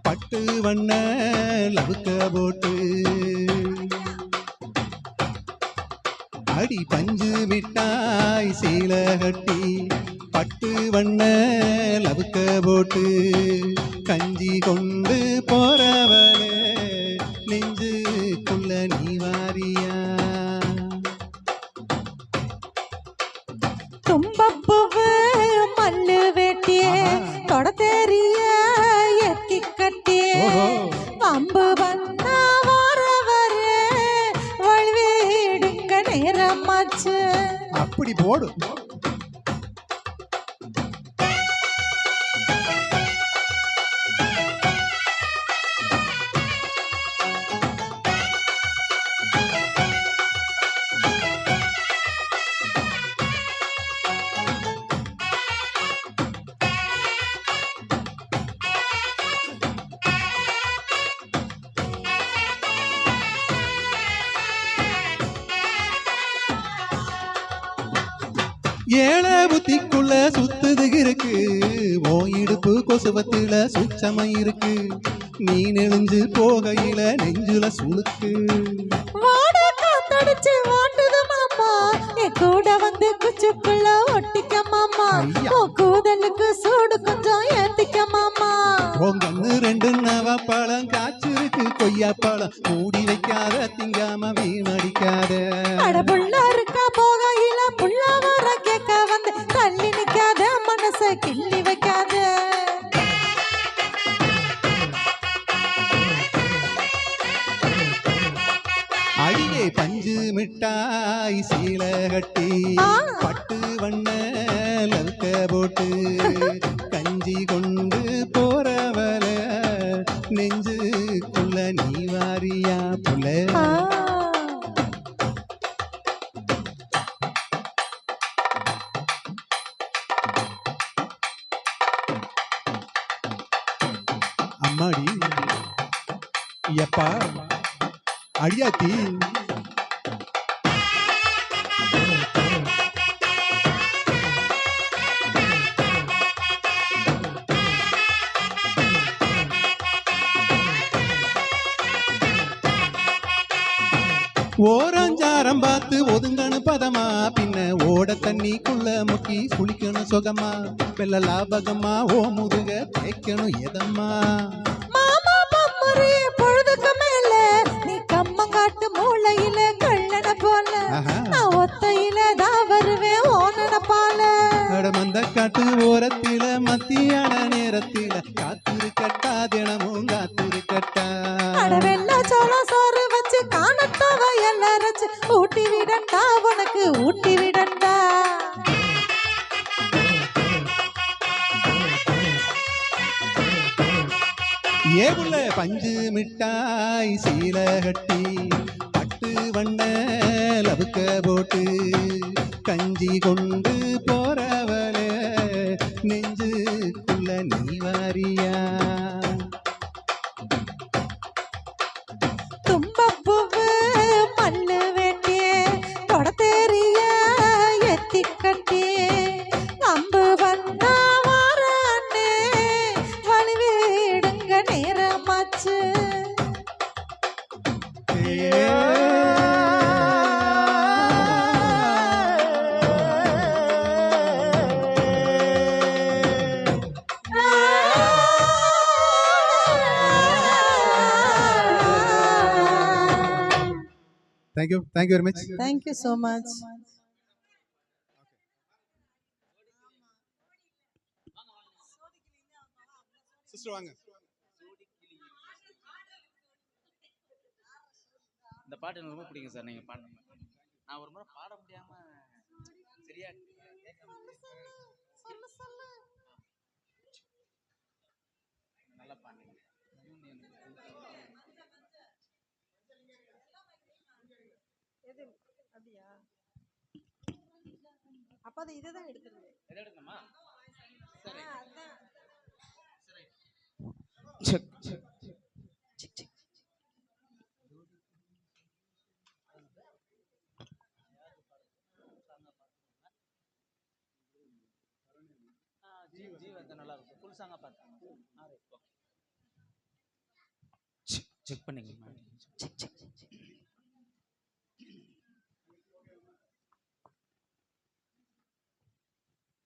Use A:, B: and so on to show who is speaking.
A: பட்டு வண்ண லவுக்க போட்டு அடி பஞ்சு மிட்டாய் சீல கட்டி பட்டு வண்ண லவுக்க போட்டு கஞ்சி கொண்டு போறவனே நெஞ்சுக்குள்ள நீ வாரியா
B: தும்பப்பூவு மல்லு வெட்டியே தொட தெரிய எத்தி கட்டியே அம்பு வந்தா வரவரே வழிவிடுங்க நேரமாச்சு
A: அப்படி போடு ஏழை புத்திக்குள்ள சுத்துது இருக்கு ஓ இடுப்பு கொசுவத்துல சுச்சமை இருக்கு நீ நெளிஞ்சு போகையில நெஞ்சுல சுளுக்கு
B: வாட காத்தடிச்சு வாட்டுது மாமா என் கூட வந்து குச்சுக்குள்ள ஒட்டிக்க மாமா கூதலுக்கு சூடு கொஞ்சம் ஏத்திக்க மாமா
A: உங்கன்னு ரெண்டு நவ பழம் காய்ச்சிருக்கு கொய்யா பழம் மூடி வைக்காத திங்காம வீணடிக்காத
B: புள்ள இருக்கா போகையில புள்ள வர கேட்க வந்து தள்ளி நிக்காத மனச கிள்ளி வைக்காத
A: அடியே பஞ்சு மிட்டாய் சீல கட்டி பட்டு வண்ண லவுக்க போட்டு கஞ்சி கொண்டு போறவல நெஞ்சுக்குள்ள நீ வாரியா புல அம்மாடி எப்பா அடியாத்தி ஓரஞ்சாரம் பார்த்து ஒதுங்கணு பதமா பின்ன ஓட தண்ணிக்குள்ள முக்கி குளிக்கணும் சுகமா வெள்ள லாபகமா ஓ முதுக தேய்க்கணும் எதம்மா
B: பொழுதுக்கு மேல நீ கம்மங்காட்டு மூளையில கள்ளன போல நான் ஒத்தையில தான் வருவேன் ஓனன பால
A: மந்த காட்டு ஓரத்தில மத்தியான நேரத்தில காத்திருக்கட்டா தினமும் காத்திருக்கட்டா
B: வெள்ள சோளம் சோறு வச்சு காணத்தவ எல்லாரச்சு ஊட்டி விடண்டா உனக்கு ஊட்டி விடண்டா
A: ஏவுள்ள பஞ்சு மிட்டாய் சீல கட்டி பட்டு வண்ண லவுக்க போட்டு கஞ்சி கொண்டு போறவல நெஞ்சுக்குள்ள நீ வாரியா
B: தும்பப்பூவு மல்லு வெட்டியே தொட தெரிய எத்தி கட்டியே அம்பு வந்தா வாரண்ணே வழிவிடுங்க நேரமாச்சு
A: Thank you very much.
B: Thank you so much.
A: Sister வாங்க.
C: இந்த பாட்டு எனக்கு ரொம்ப பிடிக்கும் சார் நீங்க பாடுங்க. நான் ஒரு முறை பாட முடியாம சரியா நல்லா பாடுங்க.
B: எது அப்படியா அப்ப அது இதுதான் எடுத்துருங்க
C: எதை எடுக்கணுமா சரி
B: அதான்
C: சரி
A: செக்
C: ஜீவ நல்லா இருக்கும் ஃபுல் சாங்கா பாருங்க செக் பண்ணிக்கங்க.